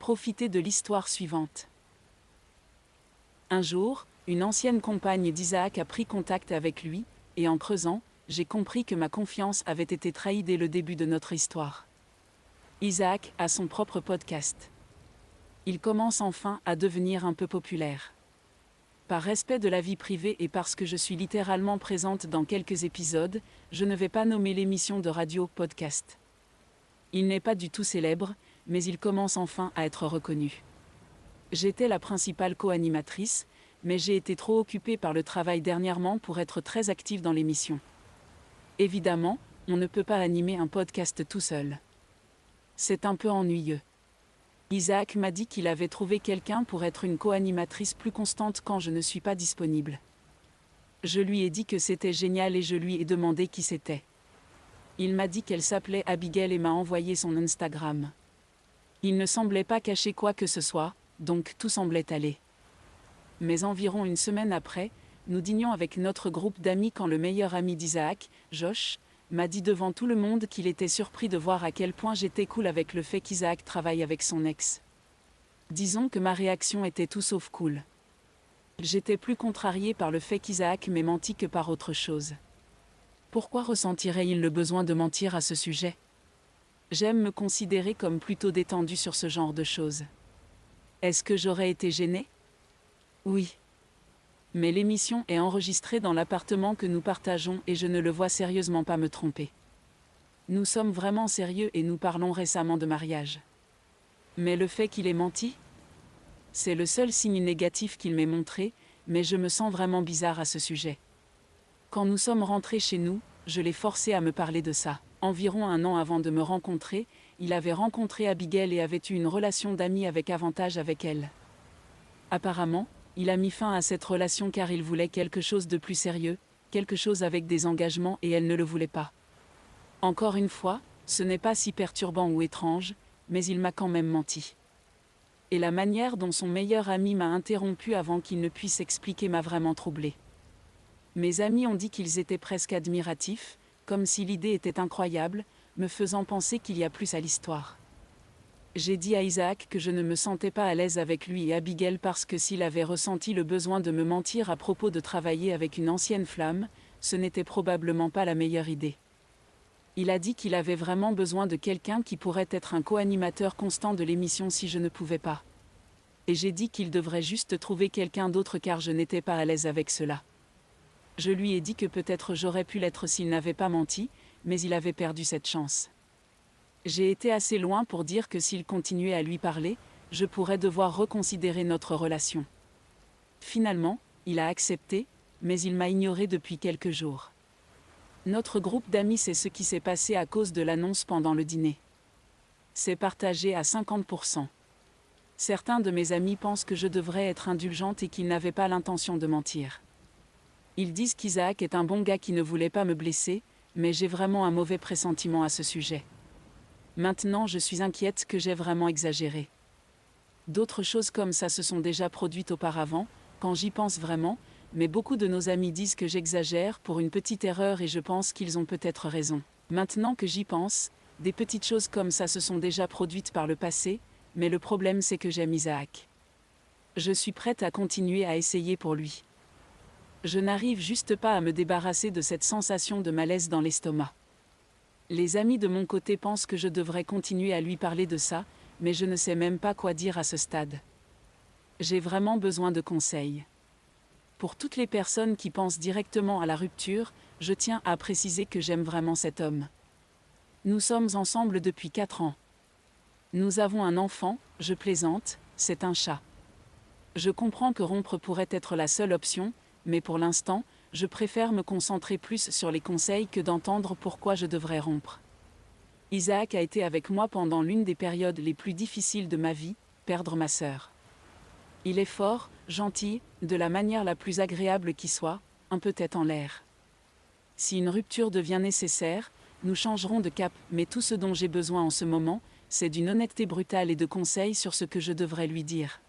Profitez de l'histoire suivante. Un jour, une ancienne compagne d'Isaac a pris contact avec lui, et en creusant, j'ai compris que ma confiance avait été trahie dès le début de notre histoire. Isaac a son propre podcast. Il commence enfin à devenir un peu populaire. Par respect de la vie privée et parce que je suis littéralement présente dans quelques épisodes, je ne vais pas nommer l'émission de radio podcast. Il n'est pas du tout célèbre, mais il commence enfin à être reconnu. J'étais la principale co-animatrice, mais j'ai été trop occupée par le travail dernièrement pour être très active dans l'émission. Évidemment, on ne peut pas animer un podcast tout seul. C'est un peu ennuyeux. Isaac m'a dit qu'il avait trouvé quelqu'un pour être une co-animatrice plus constante quand je ne suis pas disponible. Je lui ai dit que c'était génial et je lui ai demandé qui c'était. Il m'a dit qu'elle s'appelait Abigail et m'a envoyé son Instagram. Il ne semblait pas cacher quoi que ce soit, donc tout semblait aller. Mais environ une semaine après, nous dînions avec notre groupe d'amis quand le meilleur ami d'Isaac, Josh, m'a dit devant tout le monde qu'il était surpris de voir à quel point j'étais cool avec le fait qu'Isaac travaille avec son ex. Disons que ma réaction était tout sauf cool. J'étais plus contrariée par le fait qu'Isaac m'ait menti que par autre chose. Pourquoi ressentirait-il le besoin de mentir à ce sujet ? J'aime me considérer comme plutôt détendue sur ce genre de choses. Est-ce que j'aurais été gênée ? Oui. Mais l'émission est enregistrée dans l'appartement que nous partageons et je ne le vois sérieusement pas me tromper. Nous sommes vraiment sérieux et nous parlons récemment de mariage. Mais le fait qu'il ait menti ? C'est le seul signe négatif qu'il m'ait montré, mais je me sens vraiment bizarre à ce sujet. Quand nous sommes rentrés chez nous, je l'ai forcé à me parler de ça. Environ 1 an avant de me rencontrer, il avait rencontré Abigail et avait eu une relation d'amis avec avantage avec elle. Apparemment, il a mis fin à cette relation car il voulait quelque chose de plus sérieux, quelque chose avec des engagements et elle ne le voulait pas. Encore une fois, ce n'est pas si perturbant ou étrange, mais il m'a quand même menti. Et la manière dont son meilleur ami m'a interrompu avant qu'il ne puisse expliquer m'a vraiment troublée. Mes amis ont dit qu'ils étaient presque admiratifs, comme si l'idée était incroyable, me faisant penser qu'il y a plus à l'histoire. J'ai dit à Isaac que je ne me sentais pas à l'aise avec lui et Abigail parce que s'il avait ressenti le besoin de me mentir à propos de travailler avec une ancienne flamme, ce n'était probablement pas la meilleure idée. Il a dit qu'il avait vraiment besoin de quelqu'un qui pourrait être un co-animateur constant de l'émission si je ne pouvais pas. Et j'ai dit qu'il devrait juste trouver quelqu'un d'autre car je n'étais pas à l'aise avec cela. Je lui ai dit que peut-être j'aurais pu l'être s'il n'avait pas menti, mais il avait perdu cette chance. J'ai été assez loin pour dire que s'il continuait à lui parler, je pourrais devoir reconsidérer notre relation. Finalement, il a accepté, mais il m'a ignoré depuis quelques jours. Notre groupe d'amis sait ce qui s'est passé à cause de l'annonce pendant le dîner. C'est partagé à 50%. Certains de mes amis pensent que je devrais être indulgente et qu'ils n'avaient pas l'intention de mentir. Ils disent qu'Isaac est un bon gars qui ne voulait pas me blesser, mais j'ai vraiment un mauvais pressentiment à ce sujet. Maintenant je suis inquiète que j'ai vraiment exagéré. D'autres choses comme ça se sont déjà produites auparavant, quand j'y pense vraiment, mais beaucoup de nos amis disent que j'exagère pour une petite erreur et je pense qu'ils ont peut-être raison. Maintenant que j'y pense, des petites choses comme ça se sont déjà produites par le passé, mais le problème c'est que j'aime Isaac. Je suis prête à continuer à essayer pour lui. Je n'arrive juste pas à me débarrasser de cette sensation de malaise dans l'estomac. Les amis de mon côté pensent que je devrais continuer à lui parler de ça, mais je ne sais même pas quoi dire à ce stade. J'ai vraiment besoin de conseils. Pour toutes les personnes qui pensent directement à la rupture, je tiens à préciser que j'aime vraiment cet homme. Nous sommes ensemble depuis 4 ans. Nous avons un enfant, je plaisante, c'est un chat. Je comprends que rompre pourrait être la seule option, mais pour l'instant, je préfère me concentrer plus sur les conseils que d'entendre pourquoi je devrais rompre. Isaac a été avec moi pendant l'une des périodes les plus difficiles de ma vie, perdre ma sœur. Il est fort, gentil, de la manière la plus agréable qui soit, un peu tête en l'air. Si une rupture devient nécessaire, nous changerons de cap, mais tout ce dont j'ai besoin en ce moment, c'est d'une honnêteté brutale et de conseils sur ce que je devrais lui dire.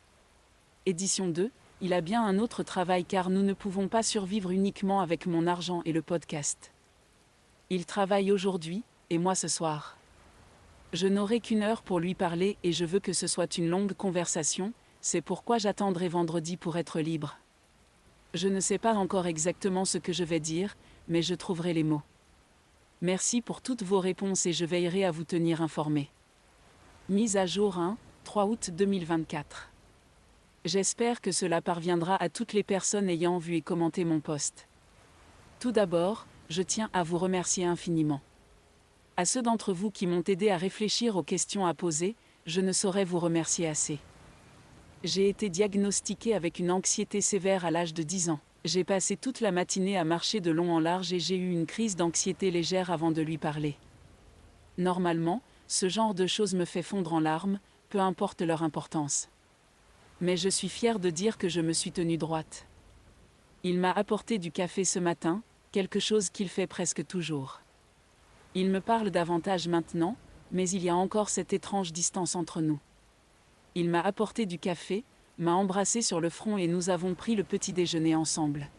Édition 2. Il a bien un autre travail car nous ne pouvons pas survivre uniquement avec mon argent et le podcast. Il travaille aujourd'hui, et moi ce soir. Je n'aurai qu'1 heure pour lui parler et je veux que ce soit une longue conversation, c'est pourquoi j'attendrai vendredi pour être libre. Je ne sais pas encore exactement ce que je vais dire, mais je trouverai les mots. Merci pour toutes vos réponses et je veillerai à vous tenir informé. Mise à jour 3 août 2024. J'espère que cela parviendra à toutes les personnes ayant vu et commenté mon post. Tout d'abord, je tiens à vous remercier infiniment. À ceux d'entre vous qui m'ont aidé à réfléchir aux questions à poser, je ne saurais vous remercier assez. J'ai été diagnostiquée avec une anxiété sévère à l'âge de 10 ans. J'ai passé toute la matinée à marcher de long en large et j'ai eu une crise d'anxiété légère avant de lui parler. Normalement, ce genre de choses me fait fondre en larmes, peu importe leur importance. Mais je suis fière de dire que je me suis tenue droite. Il m'a apporté du café ce matin, quelque chose qu'il fait presque toujours. Il me parle davantage maintenant, mais il y a encore cette étrange distance entre nous. Il m'a apporté du café, m'a embrassé sur le front et nous avons pris le petit déjeuner ensemble.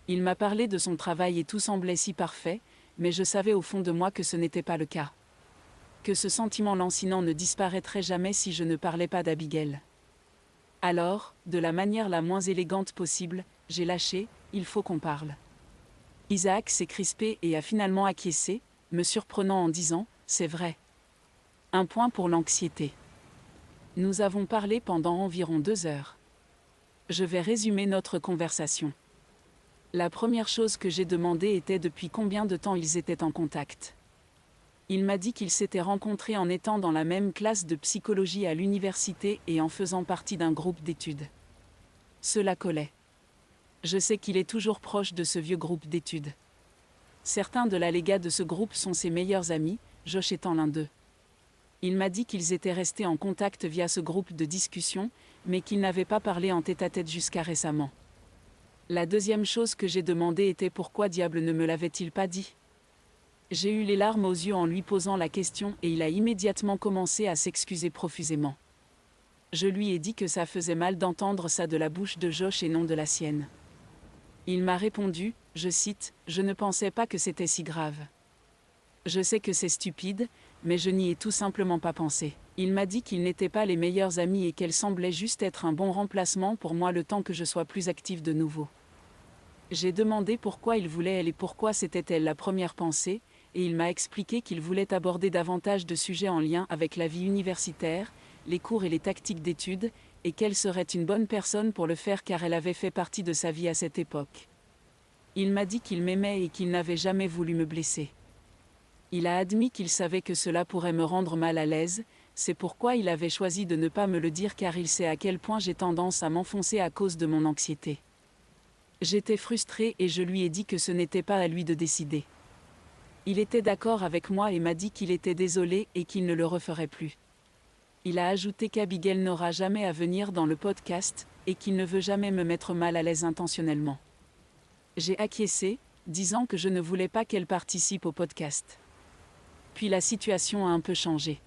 Il m'a parlé de son travail et tout semblait si parfait, mais je savais au fond de moi que ce n'était pas le cas. Que ce sentiment lancinant ne disparaîtrait jamais si je ne parlais pas d'Abigail. Alors, de la manière la moins élégante possible, j'ai lâché, il faut qu'on parle. Isaac s'est crispé et a finalement acquiescé, me surprenant en disant, c'est vrai. Un point pour l'anxiété. Nous avons parlé pendant environ 2 heures. Je vais résumer notre conversation. La première chose que j'ai demandé était depuis combien de temps ils étaient en contact. Il m'a dit qu'ils s'étaient rencontrés en étant dans la même classe de psychologie à l'université et en faisant partie d'un groupe d'études. Cela collait. Je sais qu'il est toujours proche de ce vieux groupe d'études. Certains de l'allégat de ce groupe sont ses meilleurs amis, Josh étant l'un d'eux. Il m'a dit qu'ils étaient restés en contact via ce groupe de discussion, mais qu'ils n'avaient pas parlé en tête-à-tête jusqu'à récemment. La deuxième chose que j'ai demandé était pourquoi diable ne me l'avait-il pas dit ? J'ai eu les larmes aux yeux en lui posant la question et il a immédiatement commencé à s'excuser profusément. Je lui ai dit que ça faisait mal d'entendre ça de la bouche de Josh et non de la sienne. Il m'a répondu, je cite, « Je ne pensais pas que c'était si grave. Je sais que c'est stupide, mais je n'y ai tout simplement pas pensé. » Il m'a dit qu'ils n'étaient pas les meilleurs amis et qu'elle semblait juste être un bon remplacement pour moi le temps que je sois plus active de nouveau. J'ai demandé pourquoi il voulait elle et pourquoi c'était-elle la première pensée, et il m'a expliqué qu'il voulait aborder davantage de sujets en lien avec la vie universitaire, les cours et les tactiques d'études, et qu'elle serait une bonne personne pour le faire car elle avait fait partie de sa vie à cette époque. Il m'a dit qu'il m'aimait et qu'il n'avait jamais voulu me blesser. Il a admis qu'il savait que cela pourrait me rendre mal à l'aise, c'est pourquoi il avait choisi de ne pas me le dire car il sait à quel point j'ai tendance à m'enfoncer à cause de mon anxiété. J'étais frustrée et je lui ai dit que ce n'était pas à lui de décider. Il était d'accord avec moi et m'a dit qu'il était désolé et qu'il ne le referait plus. Il a ajouté qu'Abigail n'aura jamais à venir dans le podcast, et qu'il ne veut jamais me mettre mal à l'aise intentionnellement. J'ai acquiescé, disant que je ne voulais pas qu'elle participe au podcast. Puis la situation a un peu changé.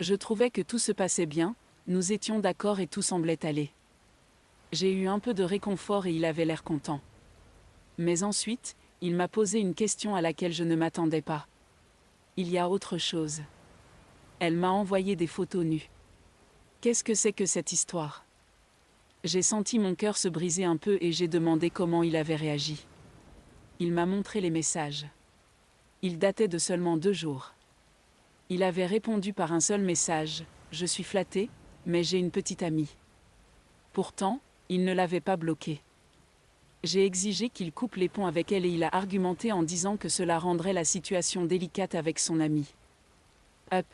Je trouvais que tout se passait bien, nous étions d'accord et tout semblait aller. J'ai eu un peu de réconfort et il avait l'air content. Mais ensuite, il m'a posé une question à laquelle je ne m'attendais pas. Il y a autre chose. Elle m'a envoyé des photos nues. Qu'est-ce que c'est que cette histoire ? J'ai senti mon cœur se briser un peu et j'ai demandé comment il avait réagi. Il m'a montré les messages. Ils dataient de seulement 2 jours. Il avait répondu par un seul message, « Je suis flatté, mais j'ai une petite amie. » Pourtant, il ne l'avait pas bloqué. J'ai exigé qu'il coupe les ponts avec elle et il a argumenté en disant que cela rendrait la situation délicate avec son amie. Up.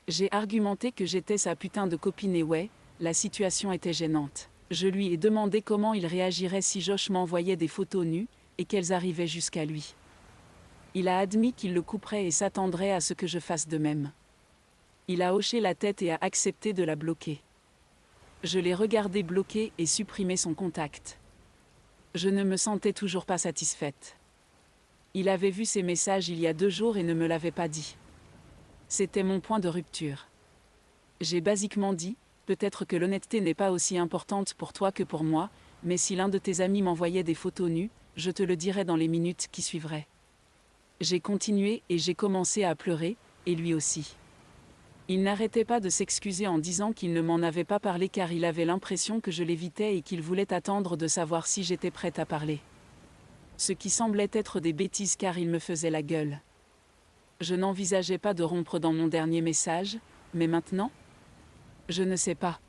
J'ai argumenté que j'étais sa putain de copine et ouais, la situation était gênante. Je lui ai demandé comment il réagirait si Josh m'envoyait des photos nues, et qu'elles arrivaient jusqu'à lui. Il a admis qu'il le couperait et s'attendrait à ce que je fasse de même. Il a hoché la tête et a accepté de la bloquer. Je l'ai regardé bloquer et supprimer son contact. Je ne me sentais toujours pas satisfaite. Il avait vu ces messages il y a 2 jours et ne me l'avait pas dit. C'était mon point de rupture. J'ai basiquement dit, peut-être que l'honnêteté n'est pas aussi importante pour toi que pour moi, mais si l'un de tes amis m'envoyait des photos nues, je te le dirais dans les minutes qui suivraient. J'ai continué et j'ai commencé à pleurer, et lui aussi. Il n'arrêtait pas de s'excuser en disant qu'il ne m'en avait pas parlé car il avait l'impression que je l'évitais et qu'il voulait attendre de savoir si j'étais prête à parler. Ce qui semblait être des bêtises car il me faisait la gueule. Je n'envisageais pas de rompre dans mon dernier message, mais maintenant ? Je ne sais pas.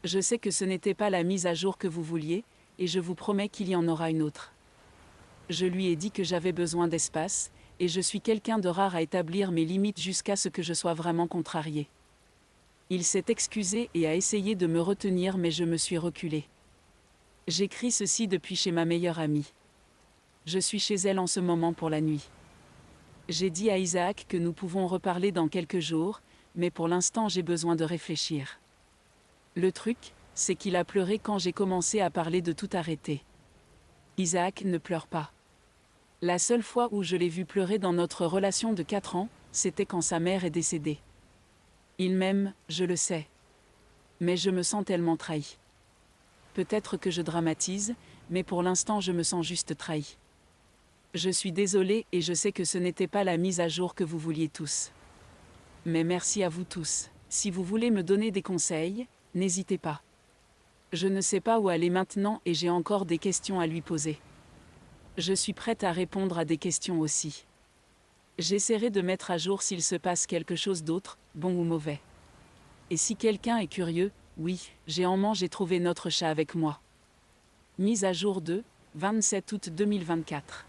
Je sais que ce n'était pas la mise à jour que vous vouliez, et je vous promets qu'il y en aura une autre. Je lui ai dit que j'avais besoin d'espace, et je suis quelqu'un de rare à établir mes limites jusqu'à ce que je sois vraiment contrariée. Il s'est excusé et a essayé de me retenir mais je me suis reculée. J'écris ceci depuis chez ma meilleure amie. Je suis chez elle en ce moment pour la nuit. J'ai dit à Isaac que nous pouvons reparler dans quelques jours, mais pour l'instant j'ai besoin de réfléchir. Le truc, c'est qu'il a pleuré quand j'ai commencé à parler de tout arrêter. Isaac ne pleure pas. La seule fois où je l'ai vu pleurer dans notre relation de 4 ans, c'était quand sa mère est décédée. Il m'aime, je le sais. Mais je me sens tellement trahie. Peut-être que je dramatise, mais pour l'instant je me sens juste trahie. Je suis désolée et je sais que ce n'était pas la mise à jour que vous vouliez tous. Mais merci à vous tous. Si vous voulez me donner des conseils, n'hésitez pas. Je ne sais pas où aller maintenant et j'ai encore des questions à lui poser. Je suis prête à répondre à des questions aussi. J'essaierai de mettre à jour s'il se passe quelque chose d'autre, bon ou mauvais. Et si quelqu'un est curieux, oui, j'ai trouvé notre chat avec moi. Mise à jour de 27 août 2024.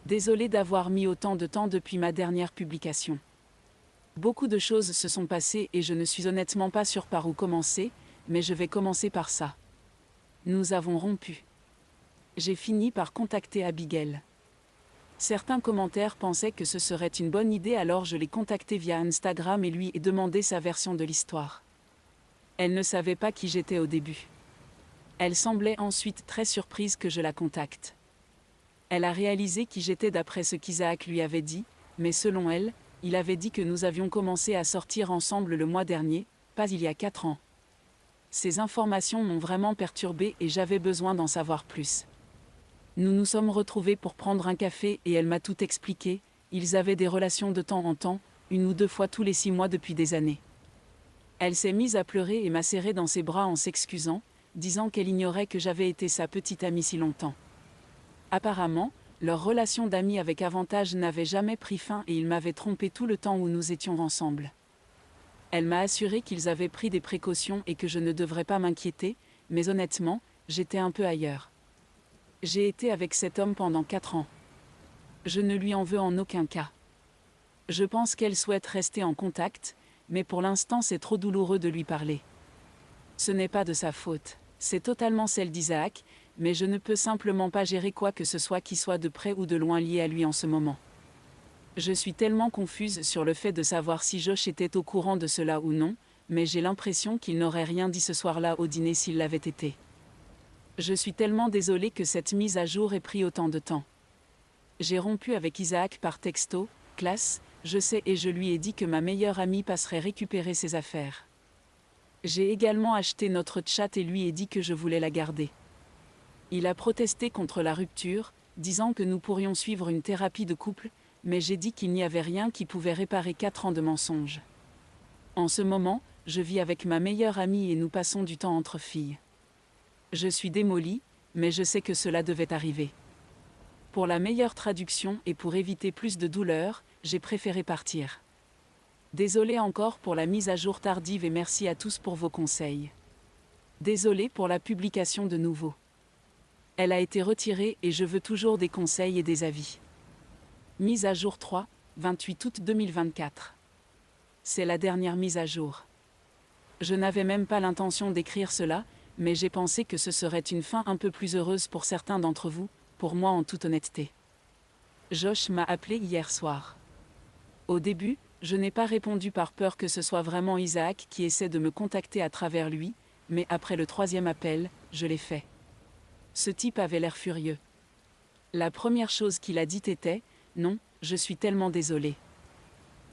Désolée d'avoir mis autant de temps depuis ma dernière publication. Beaucoup de choses se sont passées et je ne suis honnêtement pas sûre par où commencer, mais je vais commencer par ça. Nous avons rompu. J'ai fini par contacter Abigail. Certains commentaires pensaient que ce serait une bonne idée alors je l'ai contactée via Instagram et lui ai demandé sa version de l'histoire. Elle ne savait pas qui j'étais au début. Elle semblait ensuite très surprise que je la contacte. Elle a réalisé qui j'étais d'après ce qu'Isaac lui avait dit, mais selon elle, il avait dit que nous avions commencé à sortir ensemble le mois dernier, pas il y a 4 ans. Ces informations m'ont vraiment perturbée et j'avais besoin d'en savoir plus. Nous nous sommes retrouvés pour prendre un café et elle m'a tout expliqué, ils avaient des relations de temps en temps, 1 ou 2 fois tous les 6 mois depuis des années. Elle s'est mise à pleurer et m'a serré dans ses bras en s'excusant, disant qu'elle ignorait que j'avais été sa petite amie si longtemps. Apparemment, leur relation d'amis avec avantage n'avait jamais pris fin et ils m'avaient trompé tout le temps où nous étions ensemble. Elle m'a assuré qu'ils avaient pris des précautions et que je ne devrais pas m'inquiéter, mais honnêtement, j'étais un peu ailleurs. J'ai été avec cet homme pendant 4 ans. Je ne lui en veux en aucun cas. Je pense qu'elle souhaite rester en contact, mais pour l'instant c'est trop douloureux de lui parler. Ce n'est pas de sa faute, c'est totalement celle d'Isaac, mais je ne peux simplement pas gérer quoi que ce soit qui soit de près ou de loin lié à lui en ce moment. Je suis tellement confuse sur le fait de savoir si Josh était au courant de cela ou non, mais j'ai l'impression qu'il n'aurait rien dit ce soir-là au dîner s'il l'avait été. Je suis tellement désolée que cette mise à jour ait pris autant de temps. J'ai rompu avec Isaac par texto, classe, je sais et je lui ai dit que ma meilleure amie passerait récupérer ses affaires. J'ai également acheté notre chat et lui ai dit que je voulais la garder. Il a protesté contre la rupture, disant que nous pourrions suivre une thérapie de couple, mais j'ai dit qu'il n'y avait rien qui pouvait réparer 4 ans de mensonges. En ce moment, je vis avec ma meilleure amie et nous passons du temps entre filles. Je suis démolie, mais je sais que cela devait arriver. Pour la meilleure traduction et pour éviter plus de douleur, j'ai préféré partir. Désolée encore pour la mise à jour tardive et merci à tous pour vos conseils. Désolée pour la publication de nouveau. Elle a été retirée et je veux toujours des conseils et des avis. Mise à jour 3, 28 août 2024. C'est la dernière mise à jour. Je n'avais même pas l'intention d'écrire cela, mais j'ai pensé que ce serait une fin un peu plus heureuse pour certains d'entre vous, pour moi en toute honnêteté. Josh m'a appelé hier soir. Au début, je n'ai pas répondu par peur que ce soit vraiment Isaac qui essaie de me contacter à travers lui, mais après le 3e appel, je l'ai fait. Ce type avait l'air furieux. La première chose qu'il a dite était « Non, je suis tellement désolé ».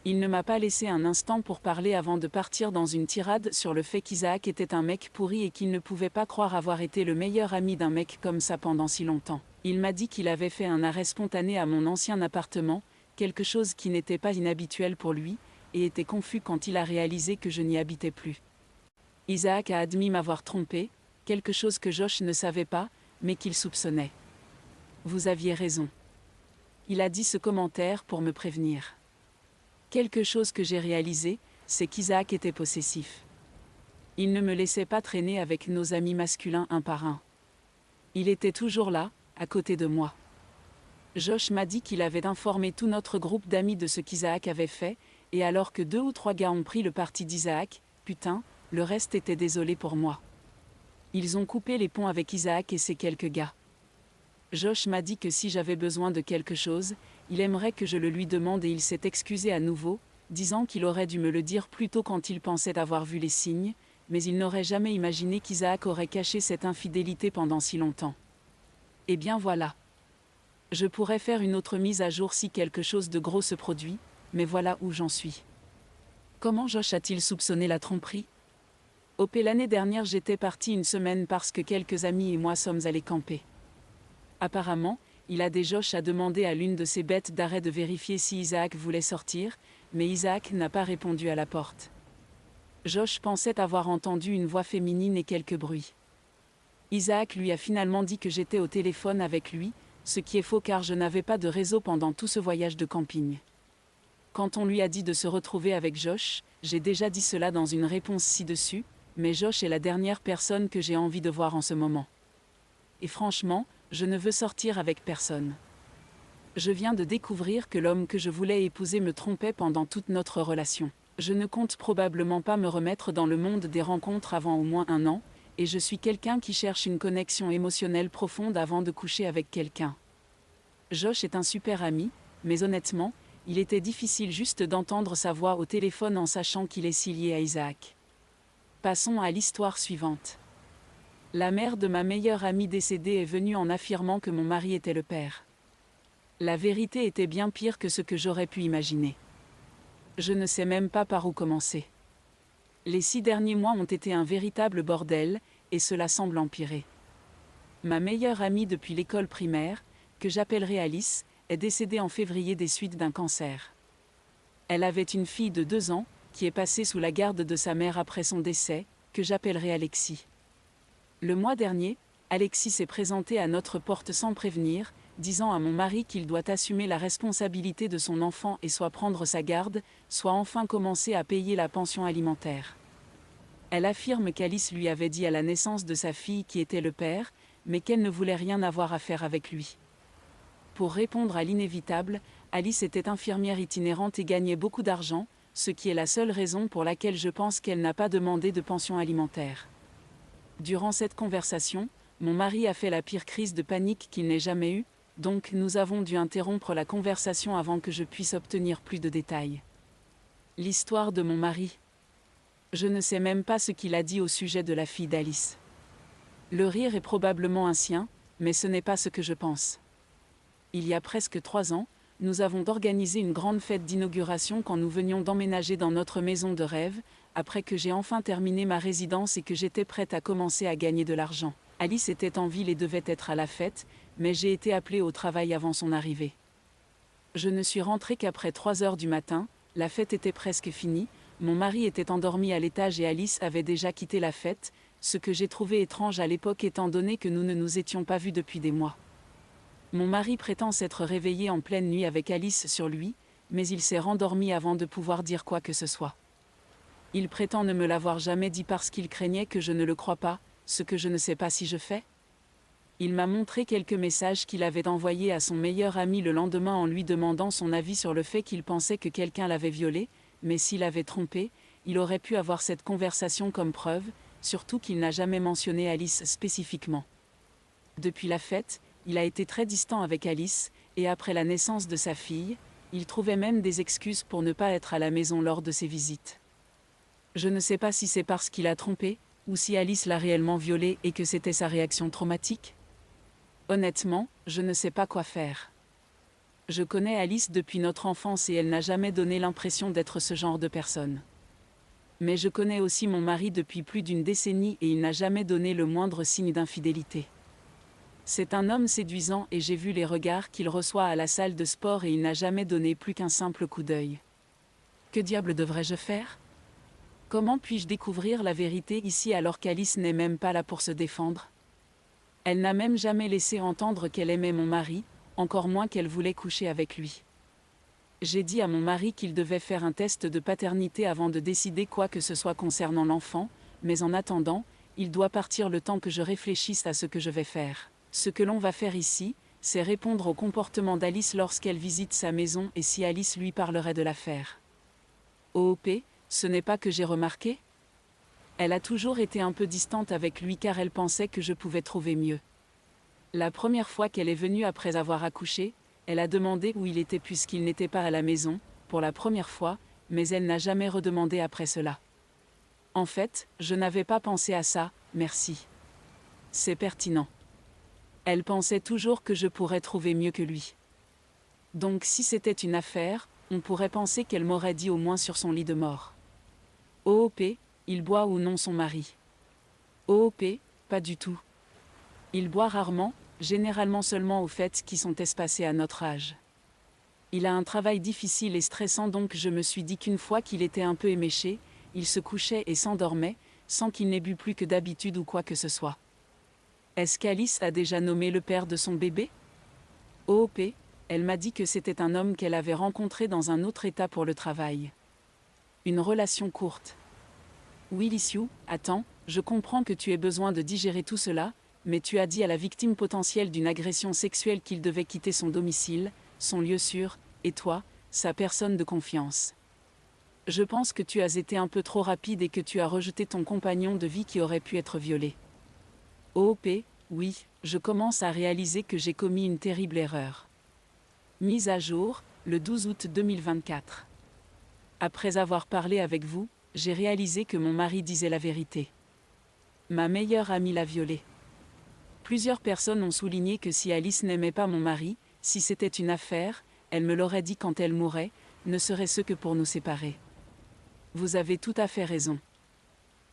Il ne m'a pas laissé un instant pour parler avant de partir dans une tirade sur le fait qu'Isaac était un mec pourri et qu'il ne pouvait pas croire avoir été le meilleur ami d'un mec comme ça pendant si longtemps. Il m'a dit qu'il avait fait un arrêt spontané à mon ancien appartement, quelque chose qui n'était pas inhabituel pour lui, et était confus quand il a réalisé que je n'y habitais plus. Isaac a admis m'avoir trompé, quelque chose que Josh ne savait pas, mais qu'il soupçonnait. Vous aviez raison. Il a dit ce commentaire pour me prévenir. Quelque chose que j'ai réalisé, c'est qu'Isaac était possessif. Il ne me laissait pas traîner avec nos amis masculins un par un. Il était toujours là, à côté de moi. Josh m'a dit qu'il avait informé tout notre groupe d'amis de ce qu'Isaac avait fait, et alors que 2 ou 3 gars ont pris le parti d'Isaac, putain, le reste était désolé pour moi. Ils ont coupé les ponts avec Isaac et ces quelques gars. Josh m'a dit que si j'avais besoin de quelque chose, il aimerait que je le lui demande et il s'est excusé à nouveau, disant qu'il aurait dû me le dire plus tôt quand il pensait avoir vu les signes, mais il n'aurait jamais imaginé qu'Isaac aurait caché cette infidélité pendant si longtemps. Eh bien voilà. Je pourrais faire une autre mise à jour si quelque chose de gros se produit, mais voilà où j'en suis. Comment Josh a-t-il soupçonné la tromperie ? L'année dernière j'étais parti une semaine parce que quelques amis et moi sommes allés camper. Apparemment, il a des Josh à demander à l'une de ses bêtes d'arrêt de vérifier si Isaac voulait sortir, mais Isaac n'a pas répondu à la porte. Josh pensait avoir entendu une voix féminine et quelques bruits. Isaac lui a finalement dit que j'étais au téléphone avec lui, ce qui est faux car je n'avais pas de réseau pendant tout ce voyage de camping. Quand on lui a dit de se retrouver avec Josh, j'ai déjà dit cela dans une réponse ci-dessus, mais Josh est la dernière personne que j'ai envie de voir en ce moment. Et franchement, je ne veux sortir avec personne. Je viens de découvrir que l'homme que je voulais épouser me trompait pendant toute notre relation. Je ne compte probablement pas me remettre dans le monde des rencontres avant au moins 1 an, et je suis quelqu'un qui cherche une connexion émotionnelle profonde avant de coucher avec quelqu'un. Josh est un super ami, mais honnêtement, il était difficile juste d'entendre sa voix au téléphone en sachant qu'il est si lié à Isaac. Passons à l'histoire suivante. La mère de ma meilleure amie décédée est venue en affirmant que mon mari était le père. La vérité était bien pire que ce que j'aurais pu imaginer. Je ne sais même pas par où commencer. Les 6 derniers mois ont été un véritable bordel, et cela semble empirer. Ma meilleure amie depuis l'école primaire, que j'appellerai Alice, est décédée en février des suites d'un cancer. Elle avait une fille de 2 ans, qui est passée sous la garde de sa mère après son décès, que j'appellerai Alexis. Le mois dernier, Alexis s'est présenté à notre porte sans prévenir, disant à mon mari qu'il doit assumer la responsabilité de son enfant et soit prendre sa garde, soit enfin commencer à payer la pension alimentaire. Elle affirme qu'Alice lui avait dit à la naissance de sa fille qui était le père, mais qu'elle ne voulait rien avoir à faire avec lui. Pour répondre à l'inévitable, Alice était infirmière itinérante et gagnait beaucoup d'argent, ce qui est la seule raison pour laquelle je pense qu'elle n'a pas demandé de pension alimentaire. Durant cette conversation, mon mari a fait la pire crise de panique qu'il n'ait jamais eue, donc nous avons dû interrompre la conversation avant que je puisse obtenir plus de détails. L'histoire de mon mari. Je ne sais même pas ce qu'il a dit au sujet de la fille d'Alice. Le rire est probablement un sien, mais ce n'est pas ce que je pense. Il y a presque 3 ans, nous avons organisé une grande fête d'inauguration quand nous venions d'emménager dans notre maison de rêve, après que j'ai enfin terminé ma résidence et que j'étais prête à commencer à gagner de l'argent. Alice était en ville et devait être à la fête, mais j'ai été appelée au travail avant son arrivée. Je ne suis rentrée qu'après 3 heures du matin, la fête était presque finie, mon mari était endormi à l'étage et Alice avait déjà quitté la fête, ce que j'ai trouvé étrange à l'époque étant donné que nous ne nous étions pas vus depuis des mois. Mon mari prétend s'être réveillé en pleine nuit avec Alice sur lui, mais il s'est rendormi avant de pouvoir dire quoi que ce soit. Il prétend ne me l'avoir jamais dit parce qu'il craignait que je ne le croie pas, ce que je ne sais pas si je fais. Il m'a montré quelques messages qu'il avait envoyés à son meilleur ami le lendemain en lui demandant son avis sur le fait qu'il pensait que quelqu'un l'avait violé, mais s'il avait trompé, il aurait pu avoir cette conversation comme preuve, surtout qu'il n'a jamais mentionné Alice spécifiquement. Depuis la fête, il a été très distant avec Alice, et après la naissance de sa fille, il trouvait même des excuses pour ne pas être à la maison lors de ses visites. Je ne sais pas si c'est parce qu'il a trompé, ou si Alice l'a réellement violé et que c'était sa réaction traumatique. Honnêtement, je ne sais pas quoi faire. Je connais Alice depuis notre enfance et elle n'a jamais donné l'impression d'être ce genre de personne. Mais je connais aussi mon mari depuis plus d'1 décennie et il n'a jamais donné le moindre signe d'infidélité. C'est un homme séduisant et j'ai vu les regards qu'il reçoit à la salle de sport et il n'a jamais donné plus qu'un simple coup d'œil. Que diable devrais-je faire ? Comment puis-je découvrir la vérité ici alors qu'Alice n'est même pas là pour se défendre ? Elle n'a même jamais laissé entendre qu'elle aimait mon mari, encore moins qu'elle voulait coucher avec lui. J'ai dit à mon mari qu'il devait faire un test de paternité avant de décider quoi que ce soit concernant l'enfant, mais en attendant, il doit partir le temps que je réfléchisse à ce que je vais faire. Ce que l'on va faire ici, c'est répondre au comportement d'Alice lorsqu'elle visite sa maison et si Alice lui parlerait de l'affaire. OOP, ce n'est pas que j'ai remarqué ? Elle a toujours été un peu distante avec lui car elle pensait que je pouvais trouver mieux. La première fois qu'elle est venue après avoir accouché, elle a demandé où il était puisqu'il n'était pas à la maison, pour la première fois, mais elle n'a jamais redemandé après cela. En fait, je n'avais pas pensé à ça, merci. C'est pertinent. Elle pensait toujours que je pourrais trouver mieux que lui. Donc si c'était une affaire, on pourrait penser qu'elle m'aurait dit au moins sur son lit de mort. OOP, il boit ou non son mari ? OOP, pas du tout. Il boit rarement, généralement seulement aux fêtes qui sont espacées à notre âge. Il a un travail difficile et stressant donc je me suis dit qu'une fois qu'il était un peu éméché, il se couchait et s'endormait, sans qu'il n'ait bu plus que d'habitude ou quoi que ce soit. Est-ce qu'Alice a déjà nommé le père de son bébé ? OOP, elle m'a dit que c'était un homme qu'elle avait rencontré dans un autre état pour le travail. Une relation courte. Oui Lisiou, attends, je comprends que tu aies besoin de digérer tout cela, mais tu as dit à la victime potentielle d'une agression sexuelle qu'il devait quitter son domicile, son lieu sûr, et toi, sa personne de confiance. Je pense que tu as été un peu trop rapide et que tu as rejeté ton compagnon de vie qui aurait pu être violé. OOP, oui, je commence à réaliser que j'ai commis une terrible erreur. Mise à jour, le 12 août 2024. Après avoir parlé avec vous, j'ai réalisé que mon mari disait la vérité. Ma meilleure amie l'a violé. Plusieurs personnes ont souligné que si Alice n'aimait pas mon mari, si c'était une affaire, elle me l'aurait dit quand elle mourrait, ne serait-ce que pour nous séparer. Vous avez tout à fait raison.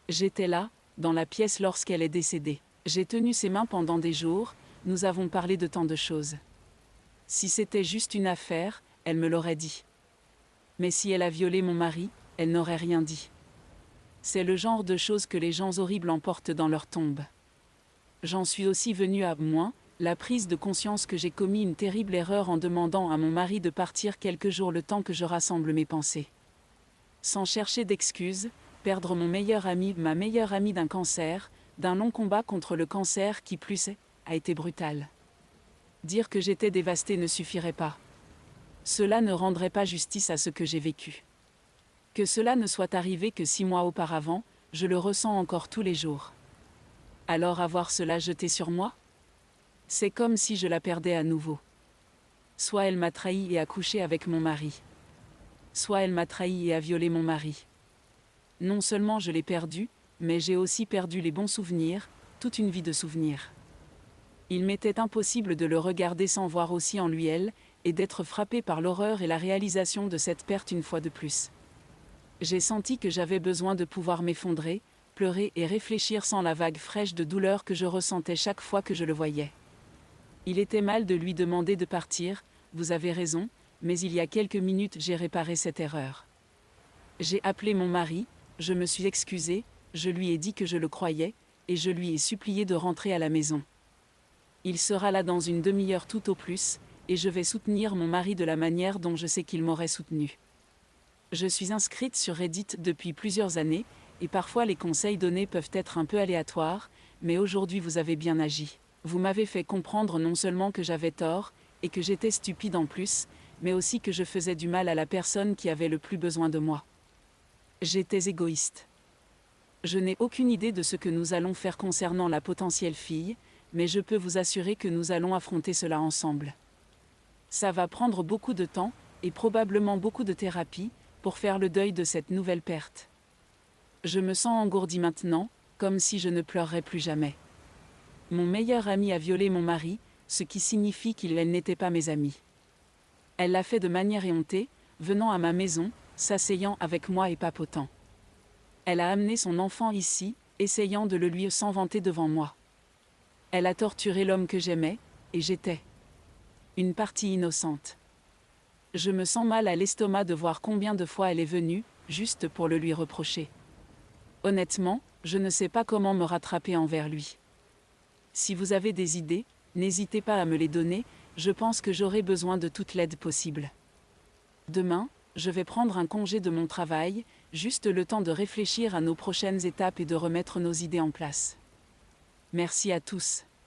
J'étais là, dans la pièce lorsqu'elle est décédée. J'ai tenu ses mains pendant des jours, nous avons parlé de tant de choses. Si c'était juste une affaire, elle me l'aurait dit. Mais si elle a violé mon mari, elle n'aurait rien dit. C'est le genre de choses que les gens horribles emportent dans leur tombe. J'en suis aussi venue à moi, la prise de conscience que j'ai commis une terrible erreur en demandant à mon mari de partir quelques jours le temps que je rassemble mes pensées. Sans chercher d'excuses, perdre mon meilleur ami, ma meilleure amie d'un cancer, d'un long combat contre le cancer qui plus est, a été brutal. Dire que j'étais dévastée ne suffirait pas. Cela ne rendrait pas justice à ce que j'ai vécu. Que cela ne soit arrivé que 6 mois auparavant, je le ressens encore tous les jours. Alors avoir cela jeté sur moi ? C'est comme si je la perdais à nouveau. Soit elle m'a trahi et a couché avec mon mari. Soit elle m'a trahi et a violé mon mari. Non seulement je l'ai perdu, mais j'ai aussi perdu les bons souvenirs, toute une vie de souvenirs. Il m'était impossible de le regarder sans voir aussi en lui elle, et d'être frappé par l'horreur et la réalisation de cette perte une fois de plus. J'ai senti que j'avais besoin de pouvoir m'effondrer, pleurer et réfléchir sans la vague fraîche de douleur que je ressentais chaque fois que je le voyais. Il était mal de lui demander de partir, vous avez raison, mais il y a quelques minutes j'ai réparé cette erreur. J'ai appelé mon mari, je me suis excusée, je lui ai dit que je le croyais, et je lui ai supplié de rentrer à la maison. Il sera là dans une demi-heure tout au plus, et je vais soutenir mon mari de la manière dont je sais qu'il m'aurait soutenue. Je suis inscrite sur Reddit depuis plusieurs années, et parfois les conseils donnés peuvent être un peu aléatoires, mais aujourd'hui vous avez bien agi. Vous m'avez fait comprendre non seulement que j'avais tort, et que j'étais stupide en plus, mais aussi que je faisais du mal à la personne qui avait le plus besoin de moi. J'étais égoïste. Je n'ai aucune idée de ce que nous allons faire concernant la potentielle fille, mais je peux vous assurer que nous allons affronter cela ensemble. Ça va prendre beaucoup de temps, et probablement beaucoup de thérapie, pour faire le deuil de cette nouvelle perte. Je me sens engourdie maintenant, comme si je ne pleurerais plus jamais. Mon meilleur ami a violé mon mari, ce qui signifie qu'ils n'étaient pas mes amis. Elle l'a fait de manière éhontée, venant à ma maison, s'asseyant avec moi et papotant. Elle a amené son enfant ici, essayant de le lui sans vanter devant moi. Elle a torturé l'homme que j'aimais, et j'étais une partie innocente. Je me sens mal à l'estomac de voir combien de fois elle est venue, juste pour le lui reprocher. Honnêtement, je ne sais pas comment me rattraper envers lui. Si vous avez des idées, n'hésitez pas à me les donner, je pense que j'aurai besoin de toute l'aide possible. Demain, je vais prendre un congé de mon travail, juste le temps de réfléchir à nos prochaines étapes et de remettre nos idées en place. Merci à tous.